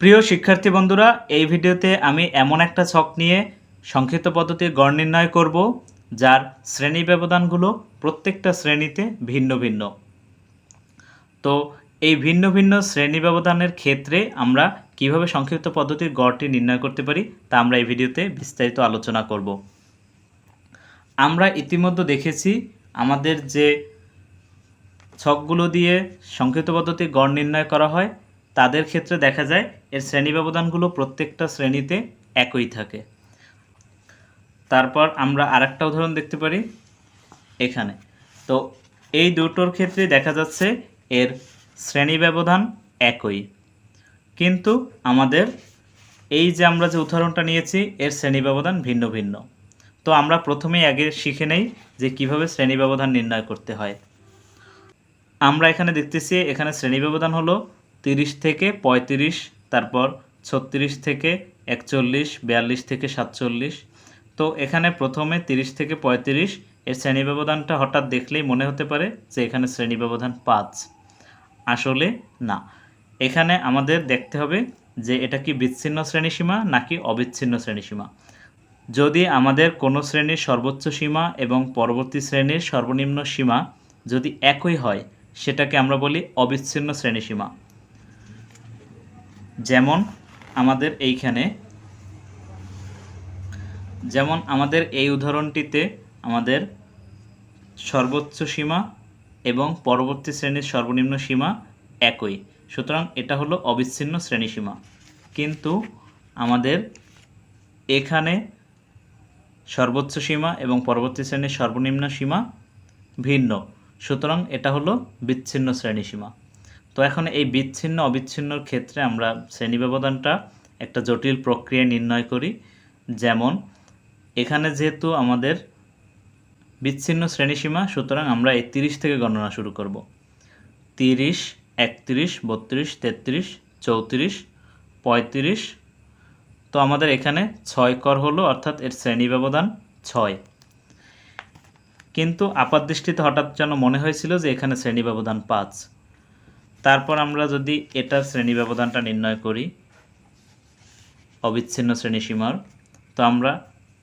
প্রিয় শিক্ষার্থী বন্ধুরা, এই ভিডিওতে আমি এমন একটা ছক নিয়ে সংক্ষিপ্ত পদ্ধতির গড় নির্ণয় করব যার শ্রেণী ব্যবধানগুলো প্রত্যেকটা শ্রেণীতে ভিন্ন ভিন্ন। তো এই ভিন্ন ভিন্ন শ্রেণী ব্যবধানের ক্ষেত্রে আমরা কিভাবে সংক্ষিপ্ত পদ্ধতির গড়টি নির্ণয় করতে পারি তা আমরা এই ভিডিওতে বিস্তারিত আলোচনা করব। আমরা ইতিমধ্যে দেখেছি আমাদের যে ছকগুলো দিয়ে সংক্ষিপ্ত পদ্ধতির গড় নির্ণয় করা হয় তাদের ক্ষেত্রে দেখা যায় এর শ্রেণী ব্যবধানগুলো প্রত্যেকটা শ্রেণীতে একই থাকে। তারপর আমরা আরেকটা উদাহরণ দেখতে পারি এখানে। তো এই দুটোর ক্ষেত্রে দেখা যাচ্ছে এর শ্রেণী ব্যবধান একই, কিন্তু আমাদের এই যে আমরা যে উদাহরণটা নিয়েছি এর শ্রেণী ব্যবধান ভিন্ন ভিন্ন। তো আমরা প্রথমেই আগে শিখে নেই যে কিভাবে শ্রেণী ব্যবধান নির্ণয় করতে হয়। আমরা এখানে দেখতেছি এখানে শ্রেণী ব্যবধান হলো 30 থেকে 35, তারপর 36 থেকে 41, 42 থেকে 47। তো এখানে প্রথমে 30 থেকে 35 এর শ্রেণী ব্যবধানটা হঠাৎ দেখলেই মনে হতে পারে যে এখানে শ্রেণী ব্যবধান 5। আসলে না, এখানে আমাদের দেখতে হবে যে এটা কি বিচ্ছিন্ন শ্রেণীসীমা নাকি অবিচ্ছিন্ন শ্রেণীসীমা। যদি আমাদের কোনো শ্রেণীর সর্বোচ্চ সীমা এবং পরবর্তী শ্রেণীর সর্বনিম্ন সীমা যদি একই হয় সেটাকে আমরা বলি অবিচ্ছিন্ন শ্রেণীসীমা। যেমন আমাদের এই উদাহরণটিতে আমাদের সর্বোচ্চ সীমা এবং পরবর্তী শ্রেণীর সর্বনিম্ন সীমা একই, সুতরাং এটা হলো অবিচ্ছিন্ন শ্রেণীসীমা। কিন্তু আমাদের এখানে সর্বোচ্চ সীমা এবং পরবর্তী শ্রেণীর সর্বনিম্ন সীমা ভিন্ন, সুতরাং এটা হলো বিচ্ছিন্ন শ্রেণীসীমা। তো এখন এই বিচ্ছিন্ন অবিচ্ছিন্নর ক্ষেত্রে আমরা শ্রেণী ব্যবধানটা একটা জটিল প্রক্রিয়ায় নির্ণয় করি। যেমন এখানে যেহেতু আমাদের বিচ্ছিন্ন শ্রেণীসীমা, সুতরাং আমরা এই 30 থেকে গণনা শুরু করব। 30, 31, 32, 33, 34, 35। তো আমাদের এখানে 6 কর হলো, অর্থাৎ এর শ্রেণী ব্যবধান 6। কিন্তু আপাতদৃষ্টিতে হঠাৎ যেন মনে হয়েছিল যে এখানে শ্রেণী ব্যবধান 5। তারপর আমরা যদি এটার শ্রেণী ব্যবধানটা নির্ণয় করি অবিচ্ছিন্ন শ্রেণীসীমার, তো আমরা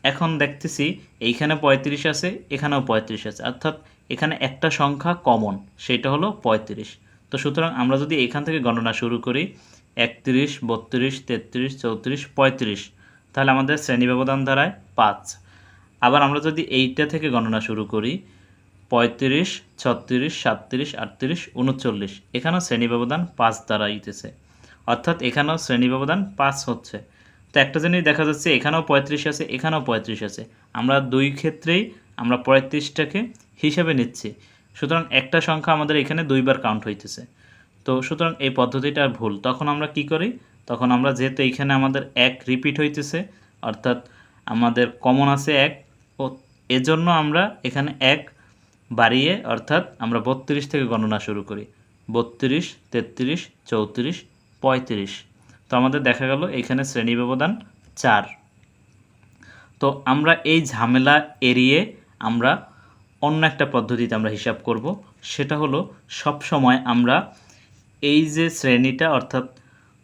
এখন দেখতেছি এইখানে 35 আছে, এখানেও 35 আছে, অর্থাৎ এখানে একটা সংখ্যা কমন, সেটা হলো 35। তো সুতরাং আমরা যদি এখান থেকে গণনা শুরু করি 31, 32, 33, 34, 35, তাহলে আমাদের শ্রেণী ব্যবধান দাঁড়ায় 5। আবার আমরা যদি এইটা থেকে গণনা শুরু করি 35, 36, 37, 38, 39, এখানেও শ্রেণী ব্যবধান 5 দাঁড়াইতেছে, অর্থাৎ এখানেও শ্রেণী ব্যবধান 5 হচ্ছে। তো একটা জিনিস দেখা যাচ্ছে এখানেও 35 আছে, এখানেও 35 আছে, আমরা দুই ক্ষেত্রেই আমরা 35টাকে হিসাবে নিচ্ছি, সুতরাং একটা সংখ্যা আমাদের এখানে দুইবার কাউন্ট হইতেছে। তো সুতরাং এই পদ্ধতিটা ভুল। তখন আমরা কি করি, তখন আমরা যেহেতু এইখানে আমাদের 1 রিপিট হইতেছে, অর্থাৎ আমাদের কমন আছে 1, ও এজন্য আমরা এখানে 1 বাড়িয়ে, অর্থাৎ আমরা 32 থেকে গণনা শুরু করি 32, 33, 34, 35। তো আমাদের দেখা গেল এখানে শ্রেণী ব্যবধান 4। তো আমরা এই ঝামেলা এড়িয়ে আমরা অন্য একটা পদ্ধতিতে আমরা হিসাব করব। সেটা হলো সব সময় আমরা এই যে শ্রেণীটা, অর্থাৎ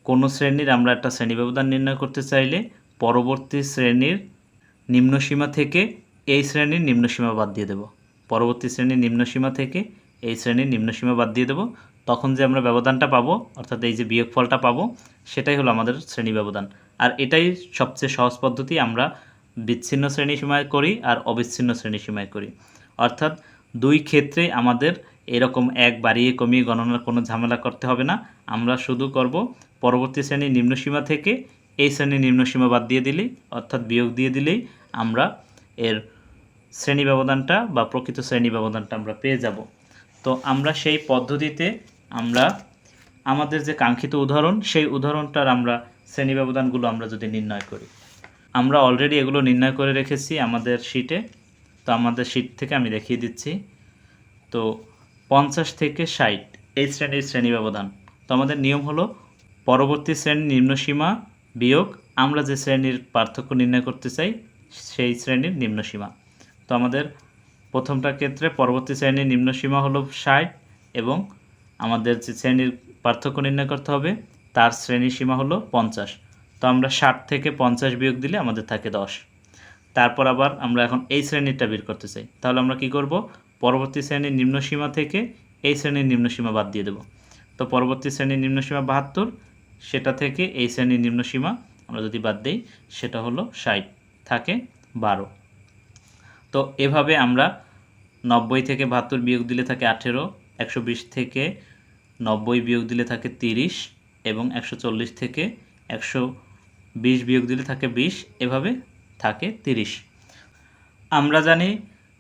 কোনো শ্রেণীর আমরা একটা শ্রেণী ব্যবধান নির্ণয় করতে চাইলে পরবর্তী শ্রেণীর নিম্নসীমা থেকে এই শ্রেণীর নিম্নসীমা বাদ দিয়ে দেব, পরবর্তী শ্রেণীর নিম্নসীমা থেকে এই শ্রেণীর নিম্নসীমা বাদ দিয়ে দেব। তখন যে আমরা ব্যবধানটা পাবো, অর্থাৎ এই যে বিয়োগফলটা পাবো, সেটাই হলো আমাদের শ্রেণী ব্যবধান। আর এটাই সবচেয়ে সহজ পদ্ধতি। আমরা বিচ্ছিন্ন শ্রেণীসীমায় করি আর অবিচ্ছিন্ন শ্রেণীসীমায় করি, অর্থাৎ দুই ক্ষেত্রেই আমাদের এরকম 1 বাড়িয়ে কমিয়ে গণনার কোনো ঝামেলা করতে হবে না। আমরা শুধু করব পরবর্তী শ্রেণীর নিম্নসীমা থেকে এই শ্রেণীর নিম্নসীমা বাদ দিয়ে দিলেই, অর্থাৎ বিয়োগ দিয়ে দিলেই আমরা এর শ্রেণী ব্যবধানটা বা প্রকৃত শ্রেণী ব্যবধানটা আমরা পেয়ে যাব। তো আমরা সেই পদ্ধতিতে আমরা আমাদের যে কাঙ্ক্ষিত উদাহরণ, সেই উদাহরণটার আমরা শ্রেণী ব্যবধানগুলো আমরা যদি নির্ণয় করি, আমরা অলরেডি এগুলো নির্ণয় করে রেখেছি আমাদের শিটে। তো আমাদের শিট থেকে আমি দেখিয়ে দিচ্ছি। তো 50 থেকে 60 এই শ্রেণীর শ্রেণী ব্যবধান। তো আমাদের নিয়ম হলো পরবর্তী শ্রেণীর নিম্নসীমা বিয়োগ আমরা যে শ্রেণীর পার্থক্য নির্ণয় করতে চাই সেই শ্রেণীর নিম্নসীমা। তো আমাদের প্রথমটার ক্ষেত্রে পরবর্তী শ্রেণীর নিম্নসীমা হলো 60 এবং আমাদের যে শ্রেণীর পার্থক্য নির্ণয় করতে হবে তার শ্রেণী সীমা হলো 50। তো আমরা 60 থেকে 50 বিয়োগ দিলে আমাদের থাকে 10। তারপর আবার আমরা এখন এই শ্রেণীটা বের করতে চাই, তাহলে আমরা কি করব, পরবর্তী শ্রেণীর নিম্ন সীমা থেকে এই শ্রেণীর নিম্ন সীমা বাদ দিয়ে দেব। তো পরবর্তী শ্রেণীর নিম্ন সীমা 72, সেটা থেকে এই শ্রেণীর নিম্ন সীমা আমরা যদি বাদ দিই সেটা হলো 60, থাকে 12। তো এভাবে আমরা 90 থেকে 72 বিয়োগ দিলে থাকে 18, 120 থেকে 90 বিয়োগ দিলে থাকে 30 এবং 140 থেকে 120 বিয়োগ দিলে থাকে 20, এভাবে থাকে 30। আমরা জানি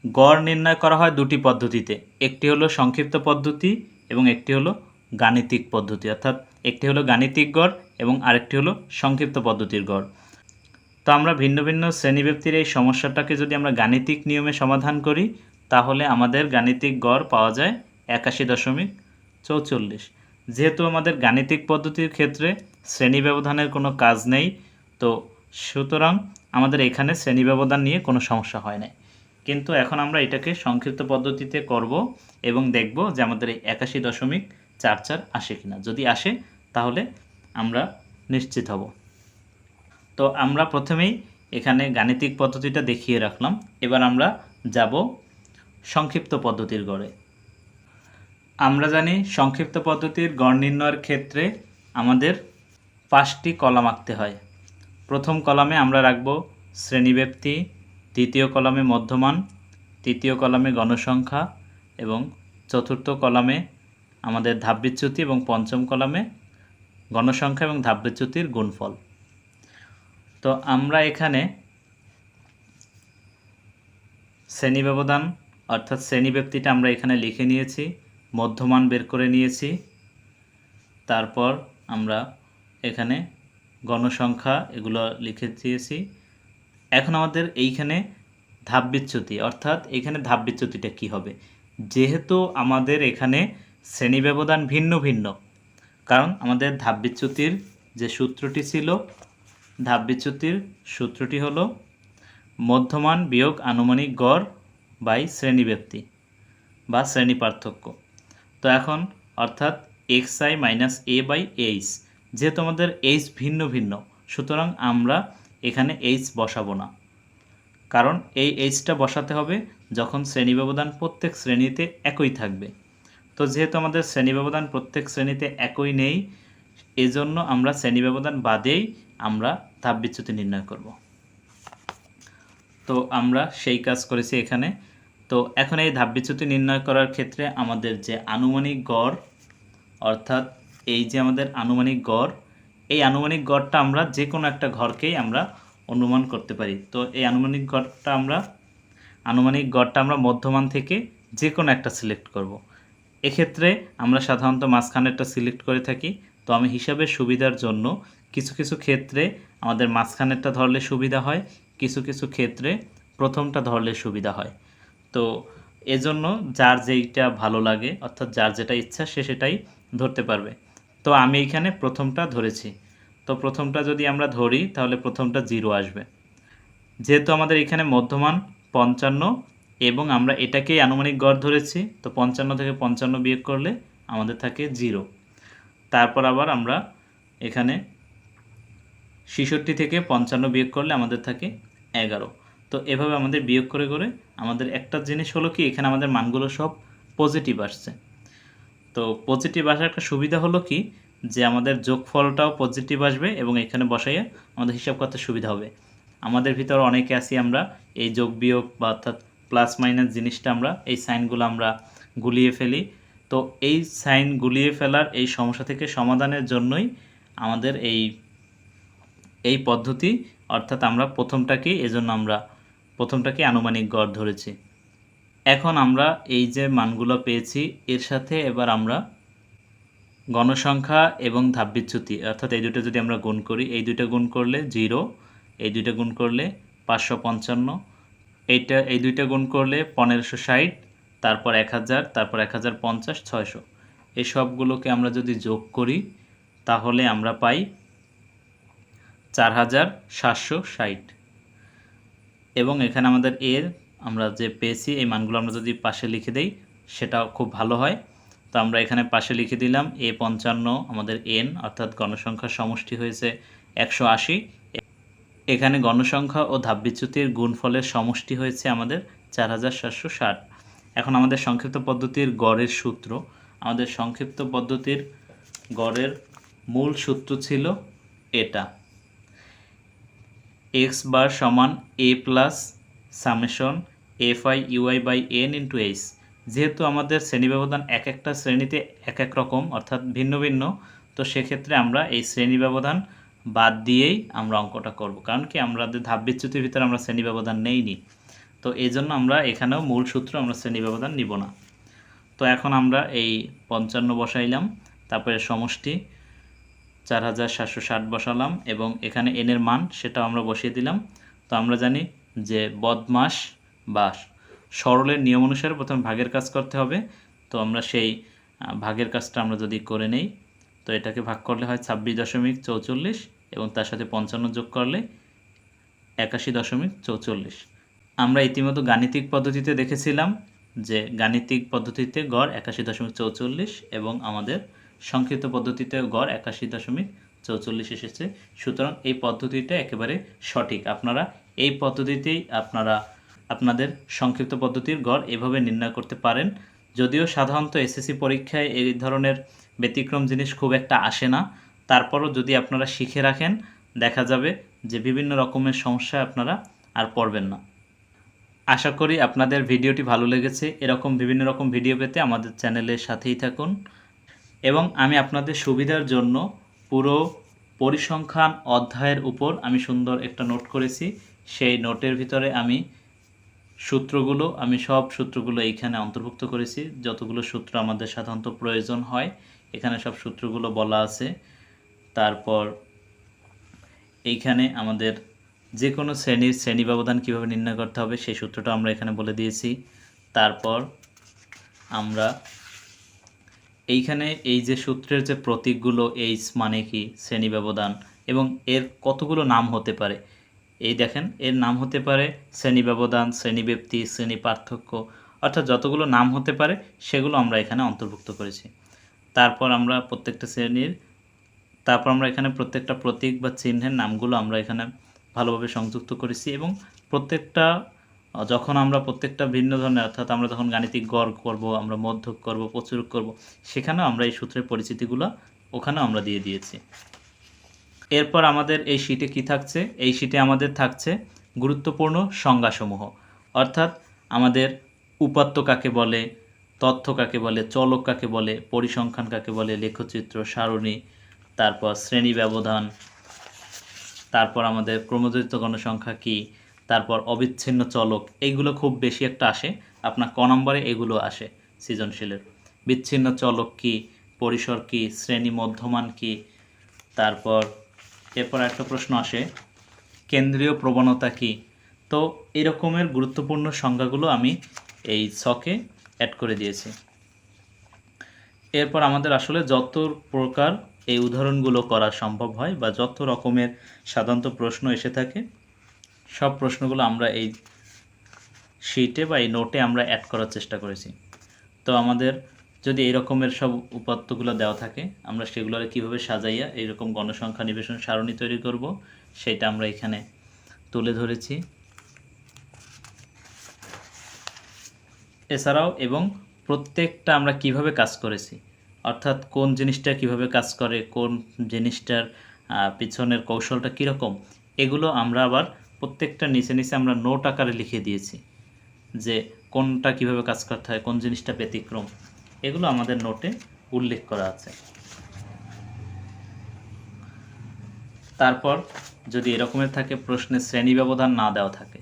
গড় নির্ণয় করা হয় দুটি পদ্ধতিতে, একটি হলো সংক্ষিপ্ত পদ্ধতি এবং একটি হলো গাণিতিক পদ্ধতি, অর্থাৎ একটি হলো গাণিতিক গড় এবং আরেকটি হলো সংক্ষিপ্ত পদ্ধতির গড়। তো আমরা ভিন্ন ভিন্ন শ্রেণীব্যক্তির এই সমস্যাটাকে যদি আমরা গাণিতিক নিয়মে সমাধান করি তাহলে আমাদের গাণিতিক গড় পাওয়া যায় 81.44। যেহেতু আমাদের গাণিতিক পদ্ধতির ক্ষেত্রে শ্রেণী ব্যবধানের কোনো কাজ নেই, তো সুতরাং আমাদের এখানে শ্রেণী ব্যবধান নিয়ে কোনো সমস্যা হয় না। কিন্তু এখন আমরা এটাকে সংক্ষিপ্ত পদ্ধতিতে করব এবং দেখব যে আমাদের এই 81.44 আসে কিনা। যদি আসে তাহলে আমরা নিশ্চিত হব। তো আমরা প্রথমেই এখানে গাণিতিক পদ্ধতিটা দেখিয়ে রাখলাম, এবার আমরা যাব সংক্ষিপ্ত পদ্ধতির গড়ে। আমরা জানি সংক্ষিপ্ত পদ্ধতির গড় নির্ণয়ের ক্ষেত্রে আমাদের 5টি কলাম আঁকতে হয়। প্রথম কলামে আমরা রাখব শ্রেণীব্যক্তি, দ্বিতীয় কলামে মধ্যমান, তৃতীয় কলামে গণসংখ্যা এবং চতুর্থ কলামে আমাদের ধাপবিচ্যুতি এবং পঞ্চম কলামে গণসংখ্যা এবং ধাপবিচ্যুতির গুণফল। তো আমরা এখানে শ্রেণী ব্যবধান অর্থাৎ শ্রেণীব্যক্তিটা আমরা এখানে লিখে নিয়েছি, মধ্যমান বের করে নিয়েছি, তারপর আমরা এখানে গণসংখ্যা এগুলো লিখে দিয়েছি। এখন আমাদের এইখানে ধাপবিচ্যুতি, অর্থাৎ এখানে ধাপবিচ্যুতিটা কি হবে, যেহেতু আমাদের এখানে শ্রেণী ব্যবধান ভিন্ন ভিন্ন, কারণ আমাদের ধাপবিচ্যুতির যে সূত্রটি ছিল, ধাপবিচ্যুতির সূত্রটি হলো মধ্যমান বিয়োগ আনুমানিক গড় বাই শ্রেণীব্যক্তি বা শ্রেণী পার্থক্য। তো এখন অর্থাৎ xi minus a by H, যেহেতু আমাদের এইচ ভিন্ন ভিন্ন সুতরাং আমরা এখানে এইচ বসাবো না, কারণ এই এইচটা বসাতে হবে যখন শ্রেণী ব্যবধান প্রত্যেক শ্রেণীতে একই থাকবে। তো যেহেতু আমাদের শ্রেণী ব্যবধান প্রত্যেক শ্রেণীতে একই নেই, এজন্য আমরা শ্রেণী ব্যবধান বাদেই আমরা ধাপবিচ্যুতি নির্ণয় করব। তো আমরা সেই কাজ করেছি এখানে। তো এখন এই ধাপবিচ্যুতি নির্ণয় করার ক্ষেত্রে আমাদের যে আনুমানিক গড়, অর্থাৎ এই যে আমাদের আনুমানিক গড়, এই আনুমানিক গড়টা আমরা যে কোনো একটা ঘরকেই আমরা অনুমান করতে পারি। তো এই আনুমানিক গড়টা আমরা মধ্যমান থেকে যে কোনো একটা সিলেক্ট করব। এক্ষেত্রে আমরা সাধারণত মাঝখানেরটা সিলেক্ট করে থাকি। তো আমি হিসাবের সুবিধার জন্য কিছু কিছু ক্ষেত্রে আমাদের মাঝখানেরটা ধরলে সুবিধা হয়, কিছু কিছু ক্ষেত্রে প্রথমটা ধরলে সুবিধা হয়। তো এজন্য যার যেইটা ভালো লাগে, অর্থাৎ যার যেটা ইচ্ছা সে সেটাই ধরতে পারবে। তো আমি এইখানে প্রথমটা ধরেছি। তো প্রথমটা যদি আমরা ধরি তাহলে প্রথমটা 0 আসবে। যেহেতু আমাদের এখানে মধ্যমান 55 এবং আমরা এটাকেই আনুমানিক গড় ধরেছি, তো 55 থেকে 55 বিয়োগ করলে আমাদের থাকে 0। তারপর আবার আমরা এখানে 66 থেকে 55 বিয়োগ করলে আমাদের থাকে 11। তো এভাবে আমাদের বিয়োগ করে করে আমাদের একটা জিনিস হলো কি, এখানে আমাদের মানগুলো সব পজিটিভ আসছে। তো পজিটিভ আসার একটা সুবিধা হলো কি, যে আমাদের যোগফলটাও পজিটিভ আসবে এবং এখানে বসাইয়ে আমাদের হিসাব করতে সুবিধা হবে। আমাদের ভিতরে অনেকে আছি আমরা এই যোগ বিয়োগ বা অর্থাৎ প্লাস মাইনাস জিনিসটা আমরা এই সাইনগুলো আমরা গুলিয়ে ফেলি। তো এই সাইন গুলিয়ে ফেলার এই সমস্যা থেকে সমাধানের জন্যই আমাদের এই পদ্ধতি, অর্থাৎ আমরা প্রথমটাকে আনুমানিক গড় ধরেছি। এখন আমরা এই যে মানগুলো পেয়েছি এর সাথে এবার আমরা গণসংখ্যা এবং ধাপবিচ্যুতি, অর্থাৎ এই দুটো যদি আমরা গুণ করি, এই দুটো গুণ করলে 0, এই দুটো গুণ করলে 555, এই দুইটা গুণ করলে 1560, তারপর 1000, তারপর 1050, 600, এই সবগুলোকে আমরা যদি যোগ করি তাহলে আমরা পাই 4760। এবং এখানে আমরা যে পেয়েছি এই মানগুলো আমরা যদি পাশে লিখে দেই সেটাও খুব ভালো হয়। তো তো আমরা এখানে পাশে লিখে দিলাম A55 আমাদের n অর্থাৎ গণসংখ্যার সমষ্টি হয়েছে 180। এখানে গণসংখ্যা ও ধাপবিচ্যুতির গুণফলের সমষ্টি হয়েছে আমাদের 4760। এখন আমাদের সংক্ষিপ্ত পদ্ধতির গড়ের সূত্র, আমাদের সংক্ষিপ্ত পদ্ধতির গড়ের মূল সূত্র ছিল এটা, x বার সমান a plus summation fi ui by n into h। যেহেতু আমাদের শ্রেণী ব্যবধান এক একটা শ্রেণীতে এক এক রকম অর্থাৎ ভিন্ন ভিন্ন, তো সেক্ষেত্রে আমরা এই শ্রেণী ব্যবধান বাদ দিয়েই আমরা অঙ্কটা করব, কারণ কি আমাদের ধাপ বিচ্যুতির ভিতরে আমরা শ্রেণী ব্যবধান নেইনি। তো এই জন্য আমরা এখানেও মূল সূত্র আমরা শ্রেণী ব্যবধান নিব না। তো এখন আমরা এই 55 বসাইলাম, তারপরে সমষ্টি 4760 বসালাম এবং এখানে n এর মান সেটাও আমরা বসিয়ে দিলাম। তো আমরা জানি যে বদমাশ বা সরলের নিয়ম অনুসারে প্রথমে ভাগের কাজ করতে হবে। তো আমরা সেই ভাগের কাজটা আমরা যদি করে নেই, তো এটাকে ভাগ করলে হয় 26.44 এবং তার সাথে 55 যোগ করলে 81.44। আমরা ইতিমধ্যে গাণিতিক পদ্ধতিতে দেখেছিলাম যে গাণিতিক পদ্ধতিতে গড় 81.44 এবং আমাদের সংক্ষিপ্ত পদ্ধতিতে গড় 81.44 এসেছে। সুতরাং এই পদ্ধতিটা একেবারে সঠিক। আপনারা এই পদ্ধতিতেই আপনাদের সংক্ষিপ্ত পদ্ধতির গড় এভাবে নির্ণয় করতে পারেন। যদিও সাধারণত এসএসসি পরীক্ষায় এই ধরনের ব্যতিক্রম জিনিস খুব একটা আসে না, তারপরও যদি আপনারা শিখে রাখেন দেখা যাবে যে বিভিন্ন রকমের সমস্যা আপনারা আর পড়বেন না। আশা করি আপনাদের ভিডিওটি ভালো লেগেছে। এরকম বিভিন্ন রকম ভিডিও পেতে আমাদের চ্যানেলের সাথেই থাকুন এবং আমি আপনাদের সুবিধার জন্য পুরো পরিসংখ্যান অধ্যায়ের উপর আমি সুন্দর একটা নোট করেছি। সেই নোটের ভিতরে আমি সব সূত্রগুলো এইখানে অন্তর্ভুক্ত করেছি। যতগুলো সূত্র আমাদের সাধারণত প্রয়োজন হয় এখানে সব সূত্রগুলো বলা আছে। তারপর এইখানে আমাদের যে কোনো শ্রেণী ব্যবধান কীভাবে নির্ণয় করতে হবে সেই সূত্রটা আমরা এখানে বলে দিয়েছি। তারপর আমরা এইখানে এই যে সূত্রের যে প্রতীকগুলো এইচ মানে কি, শ্রেণী ব্যবধান এবং এর কতগুলো নাম হতে পারে, এই দেখেন এর নাম হতে পারে শ্রেণী ব্যবধান, শ্রেণীব্যপ্তি, শ্রেণী পার্থক্য, অর্থাৎ যতগুলো নাম হতে পারে সেগুলো আমরা এখানে অন্তর্ভুক্ত করেছি। তারপর আমরা এখানে প্রত্যেকটা প্রতীক বা চিহ্নের নামগুলো আমরা এখানে ভালোভাবে সংযুক্ত করেছি এবং যখন আমরা প্রত্যেকটা ভিন্ন ধরনের, অর্থাৎ আমরা যখন গাণিতিক গড় করব, আমরা মধ্যক করব, প্রচুরক করব, সেখানেও আমরা এই সূত্রের পরিচিতিগুলো ওখানেও আমরা দিয়ে দিয়েছি। এরপর আমাদের এই শীটে কি থাকছে, এই শীটে আমাদের থাকছে গুরুত্বপূর্ণ সংজ্ঞাসমূহ, অর্থাৎ আমাদের উপাত্ত কাকে বলে, তথ্য কাকে বলে, চলক কাকে বলে, পরিসংখ্যান কাকে বলে, লেখচিত্র, সারণী, তারপর শ্রেণী ব্যবধান, তারপর আমাদের ক্রমযোজিত গণসংখ্যা কি, তারপর অবিচ্ছিন্ন চলক, এইগুলো খুব বেশি একটা আসে আপনার ক নম্বরে, এগুলো আসে সৃজনশীলের। বিচ্ছিন্ন চলক কি, পরিসর কি, শ্রেণী মধ্যমান কি, এরপর একটা প্রশ্ন আসে কেন্দ্রীয় প্রবণতা কি। তো এরকমের গুরুত্বপূর্ণ সংজ্ঞাগুলো আমি এই ছকে অ্যাড করে দিয়েছি। এরপর আমাদের আসলে যত প্রকার এই উদাহরণগুলো করা সম্ভব হয় বা যত রকমের সাধারণত প্রশ্ন এসে থাকে সব প্রশ্নগুলো আমরা এই শীটে বা এই নোটে আমরা অ্যাড করার চেষ্টা করেছি। তো আমাদের যদি এই রকমের সব উপাত্তগুলো দেওয়া থাকে আমরা সেগুলো কীভাবে সাজাইয়া এইরকম গণসংখ্যা নিবেশন সারণী তৈরি করব সেটা আমরা এখানে তুলে ধরেছি। এছাড়াও এবং প্রত্যেকটা আমরা কিভাবে কাজ করেছি, অর্থাৎ কোন জিনিসটা কিভাবে কাজ করে, কোন জিনিসটার পিছনের কৌশলটা কীরকম, এগুলো আমরা আবার প্রত্যেকটা নিচে আমরা নোট আকারে লিখে দিয়েছি যে কোনটা কিভাবে কাজ করতে হয়, কোন জিনিসটা ব্যতিক্রম, এগুলো আমাদের নোটে উল্লেখ করা আছে। তারপর যদি এরকমের থাকে প্রশ্নে শ্রেণী ব্যবধান না দেওয়া থাকে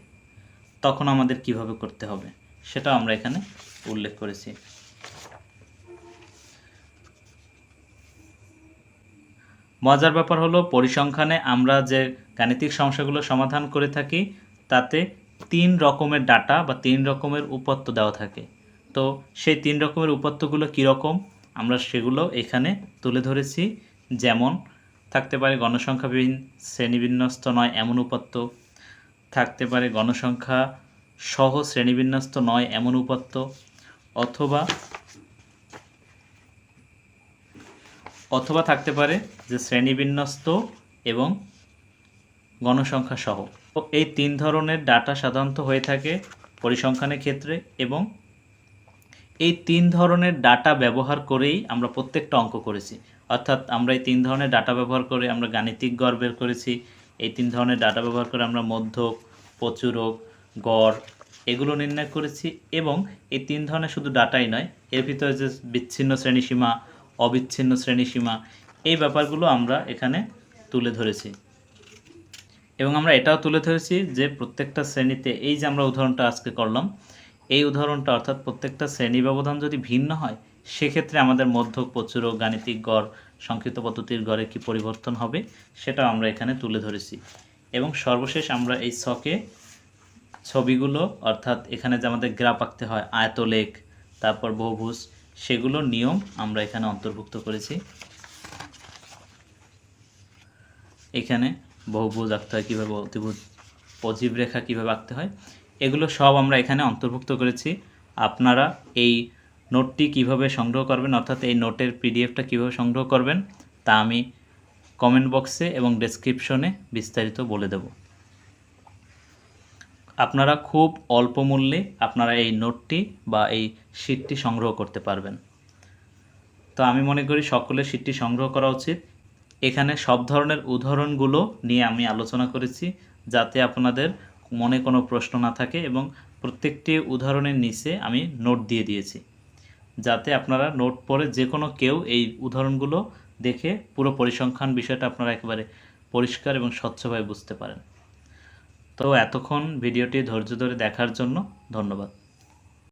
তখন আমাদের কিভাবে করতে হবে সেটাও আমরা এখানে উল্লেখ করেছি। মজার ব্যাপার হলো পরিসংখ্যানে আমরা যে গাণিতিক সমস্যাগুলো সমাধান করে থাকি তাতে 3 রকমের ডাটা বা 3 রকমের উপাত্ত দেওয়া থাকে। তো সেই 3 রকমের উপাত্তগুলো কীরকম আমরা সেগুলো এখানে তুলে ধরেছি। যেমন থাকতে পারে গণসংখ্যাবিহীন শ্রেণীবিন্যস্ত নয় এমন উপাত্ত, থাকতে পারে গণসংখ্যা সহ শ্রেণীবিন্যস্ত নয় এমন উপাত্ত, অথবা অথবা থাকতে পারে যে শ্রেণীবিন্যস্ত এবং গণসংখ্যা সহ। তো এই 3 ধরনের ডাটা সাধারণত হয়ে থাকে পরিসংখ্যানের ক্ষেত্রে, এবং এই 3 ধরনের ডাটা ব্যবহার করেই আমরা প্রত্যেকটা অঙ্ক করেছি। অর্থাৎ আমরা এই 3 ধরনের ডাটা ব্যবহার করে আমরা গাণিতিক গড় বের করেছি। এই 3 ধরনের ডাটা ব্যবহার করে আমরা মধ্যক, প্রচুরক, গড় এগুলো নির্ণয় করেছি। এবং এই 3 ধরনের শুধু ডাটাই নয়, এর ভিতরে যে বিচ্ছিন্ন শ্রেণীসীমা, অবিচ্ছিন্ন শ্রেণীসীমা, এই ব্যাপারগুলো আমরা এখানে তুলে ধরেছি। এবং আমরা এটাও তুলে ধরেছি যে প্রত্যেকটা শ্রেণীতে, এই যে আমরা উদাহরণটা আজকে করলাম, এই উদাহরণটা অর্থাৎ প্রত্যেকটা শ্রেণী ব্যবধান যদি ভিন্ন হয়, সেক্ষেত্রে আমাদের মধ্যক, প্রচুরক, গাণিতিক গড়, সংক্ষিপ্ত পদ্ধতির গড়ে কি পরিবর্তন হবে সেটাও আমরা এখানে তুলে ধরেছি। এবং সর্বশেষ আমরা এই ছকে ছবিগুলো, অর্থাৎ এখানে যে আমাদের গ্রাফ আঁকতে হয়, আয়তলেখ, তারপর বহুভুজ, সেগুলোর নিয়ম আমরা এখানে অন্তর্ভুক্ত করেছি। এখানে বহুভুজ আঁকতে হয় কীভাবে, অতিভুজ, অজীব রেখা কীভাবে আঁকতে হয়, এগুলো সব আমরা এখানে অন্তর্ভুক্ত করেছি। আপনারা এই নোটটি কিভাবে সংগ্রহ করবেন, অর্থাৎ এই নোটের পিডিএফটা কিভাবে সংগ্রহ করবেন, তা আমি কমেন্ট বক্সে এবং ডেসক্রিপশনে বিস্তারিত বলে দেব। আপনারা খুব অল্প মূল্যে আপনারা এই নোটটি বা এই শীটটি সংগ্রহ করতে পারবেন। তো আমি মনে করি সকলের শীটটি সংগ্রহ করা উচিত। এখানে সব ধরনের উদাহরণগুলো নিয়ে আমি আলোচনা করেছি, যাতে আপনাদের মনে কোনো প্রশ্ন না থাকে, এবং প্রত্যেকটি উদাহরণের নিচে আমি নোট দিয়ে দিয়েছি, যাতে আপনারা নোট পড়ে যে কোনো কেউ এই উদাহরণগুলো দেখে পুরো পরিসংখ্যান বিষয়টা আপনারা একেবারে পরিষ্কার এবং স্বচ্ছভাবে বুঝতে পারেন। তো এতক্ষণ ভিডিওটি ধৈর্য ধরে দেখার জন্য ধন্যবাদ।